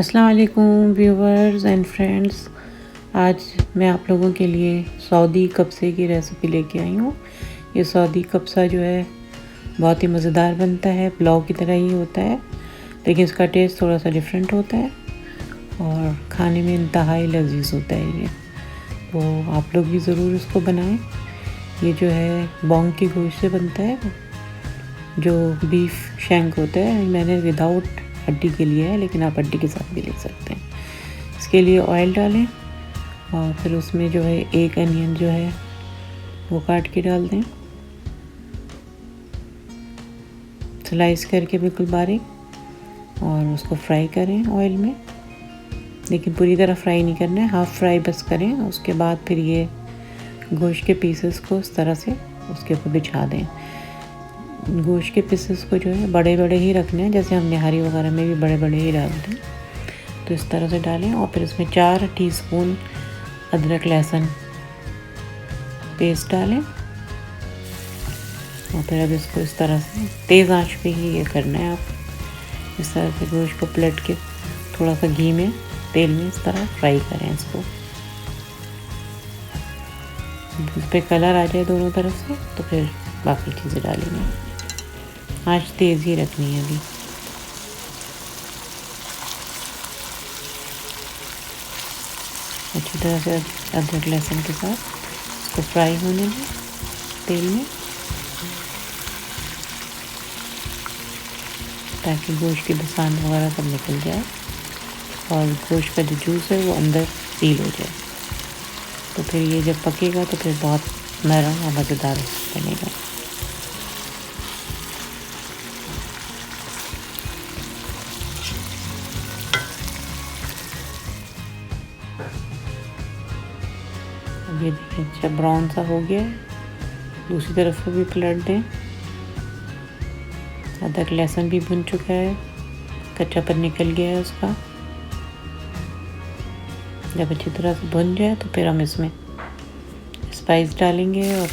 अस्सलाम वालेकुम viewers and friends. आज मैं आप लोगों के लिए सऊदी कब्से की रेसिपी लेके आई हूँ। ये सऊदी कब्सा जो है बहुत ही मज़ेदार बनता है, पुलाव की तरह ही होता है, लेकिन इसका टेस्ट थोड़ा सा डिफरेंट होता है और खाने में इंतहाई लजीज होता है ये। तो आप लोग भी ज़रूर इसको बनाएं। ये जो है बॉन्ग की गोश्त से बनता है, जो बीफ शैंक होता है। मैंने विदाउट हड्डी के लिए है, लेकिन आप हड्डी के साथ भी ले सकते हैं। इसके लिए ऑयल डालें और फिर उसमें जो है एक अनियन जो है वो काट के डाल दें, स्लाइस करके बिल्कुल बारीक, और उसको फ्राई करें ऑयल में, लेकिन पूरी तरह फ्राई नहीं करना है, हाफ फ्राई बस करें। उसके बाद फिर ये गोश्त के पीसेस को इस तरह से उसके ऊपर बिछा दें। गोश्त के पीसेस को जो है बड़े बड़े ही रखने हैं, जैसे हम निहारी वगैरह में भी बड़े बड़े ही डालते हैं, तो इस तरह से डालें। और फिर इसमें 4 टीस्पून अदरक लहसुन पेस्ट डालें और फिर अब इसको इस तरह से तेज़ आंच पे ही ये करना है। आप इस तरह से गोश्त को पलट के थोड़ा सा घी में तेल में इस तरह फ्राई करें इसको। इस पर कलर आ जाए दोनों तरफ से तो फिर बाकी चीज़ें डालेंगे। आंच तेज़ ही रखनी है अभी। अच्छी तरह से अदरक लहसुन के साथ इसको फ्राई होने दें तेल में, ताकि गोश्त की बसान वगैरह सब निकल जाए और गोश्त का जो जूस है वो अंदर सील हो जाए। तो फिर ये जब पकेगा तो फिर बहुत नरम और मज़ेदार बनेगा। अब ये देखिए अच्छा ब्राउन सा हो गया है। दूसरी तरफ से भी पलट दें। अदरक लहसुन भी भुन चुका है, कच्चापन निकल गया है उसका। जब अच्छी तरह से भुन जाए तो फिर हम इसमें स्पाइस डालेंगे और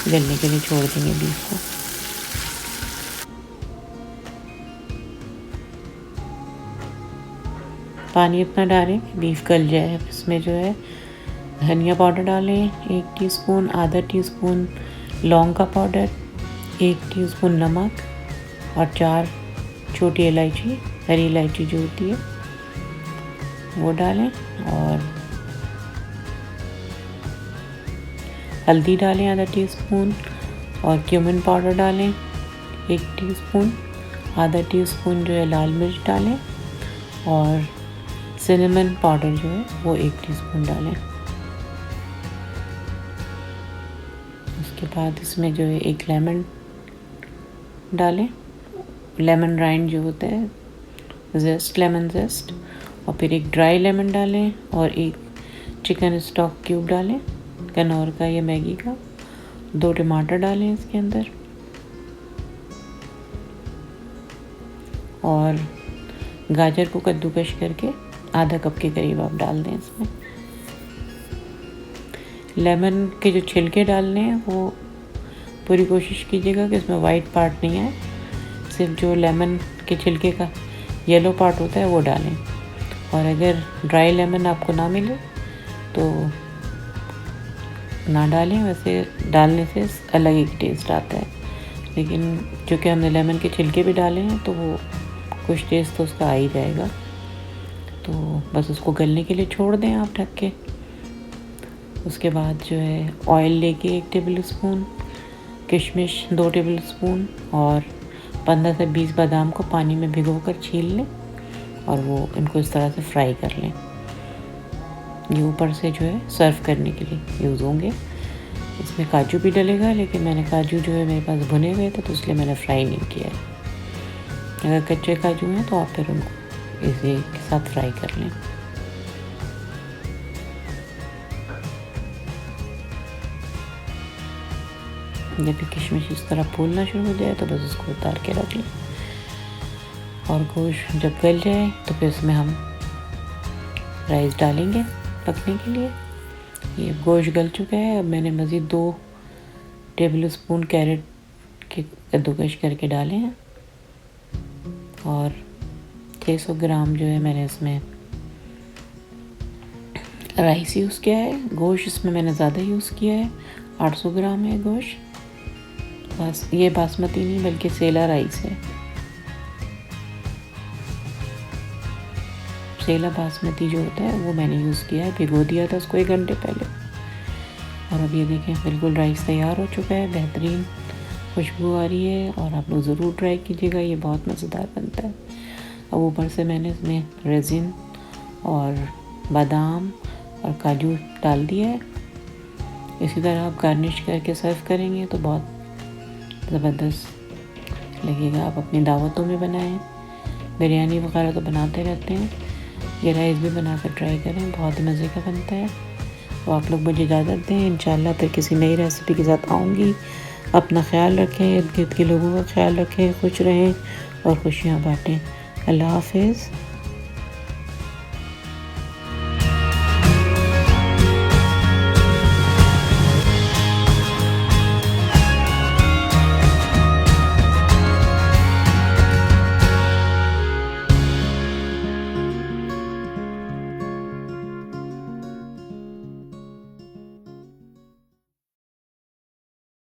गलने के लिए छोड़ देंगे बीफ को। पानी इतना डालें कि बीफ गल जाए। इसमें जो है धनिया पाउडर डालें 1 टीस्पून, आधा टीस्पून लौंग का पाउडर, 1 टीस्पून नमक और 4 छोटी इलायची, हरी इलायची जो होती है वो डालें। और हल्दी डालें आधा टीस्पून और क्यूमिन पाउडर डालें 1 टीस्पून, आधा टीस्पून जो है लाल मिर्च डालें और सिनेमन पाउडर जो है वो 1 टीस्पून डालें। उसके बाद इसमें जो है एक लेमन डालें, लेमन राइंड जो होता है, जेस्ट, लेमन जेस्ट, और फिर एक ड्राई लेमन डालें और एक चिकन स्टॉक क्यूब डालें, कनौर का या मैगी का। 2 टमाटर डालें इसके अंदर और गाजर को कद्दूकश करके आधा कप के करीब आप डाल दें इसमें। लेमन के जो छिलके डालने हैं वो पूरी कोशिश कीजिएगा कि इसमें वाइट पार्ट नहीं आए, सिर्फ जो लेमन के छिलके का येलो पार्ट होता है वो डालें। और अगर ड्राई लेमन आपको ना मिले तो ना डालें, वैसे डालने से अलग एक टेस्ट आता है, लेकिन चूँकि हमने लेमन के छिलके भी डाले हैं तो वो कुछ टेस्ट तो उसका आ ही जाएगा। तो बस उसको गलने के लिए छोड़ दें आप ढक के। उसके बाद जो है ऑयल लेके 1 टेबल स्पून, किशमिश 2 टेबल स्पून और 15 से 20 बादाम को पानी में भिगोकर छील लें और वो इनको इस तरह से फ्राई कर लें। ये ऊपर से जो है सर्व करने के लिए यूज़ होंगे। इसमें काजू भी डलेगा, लेकिन मैंने काजू जो है मेरे पास भुने हुए थे तो इसलिए मैंने फ्राई नहीं किया है। अगर कच्चे काजू हैं तो आप फिर उनको इसी के साथ फ्राई कर लें। जब किशमिश इस तरह फूलना शुरू हो जाए तो बस उसको उतार के रख लें। और गोश्त जब गल जाए तो फिर इसमें हम राइस डालेंगे पकने के लिए। ये गोश्त गल चुका है। अब मैंने मज़ीद 2 टेबल स्पून कैरेट के कद्दूकश करके डाले हैं और 600 ग्राम जो है मैंने इसमें राइस यूज़ किया है। गोश्त इसमें मैंने ज़्यादा यूज़ किया है, 800 ग्राम है गोश्त। बस ये बासमती नहीं बल्कि सेला राइस है, सेला बासमती जो होता है वो मैंने यूज़ किया है। भिगो दिया था उसको 1 घंटे पहले। और अब ये देखें बिल्कुल राइस तैयार हो चुका है, बेहतरीन खुशबू आ रही है। और आप लोग ज़रूर ट्राई कीजिएगा, ये बहुत मज़ेदार बनता है। अब ऊपर से मैंने इसमें रेजिन और बादाम और काजू डाल दिया है। इसी तरह आप गार्निश करके सर्व करेंगे तो बहुत ज़बरदस्त लगेगा। आप अपनी दावतों में बनाएं, बिरयानी वगैरह तो बनाते रहते हैं, ये राइस भी बनाकर ट्राई करें, बहुत ही मज़े का बनता है। तो आप लोग मुझे इजाज़त दें, इंशाल्लाह फिर किसी नई रेसिपी के साथ आऊँगी। अपना ख्याल रखें, इर्द गिर्द के लोगों का ख्याल रखें, खुश रहें और खुशियाँ बाँटें। अल्लाह हाफ़िज़।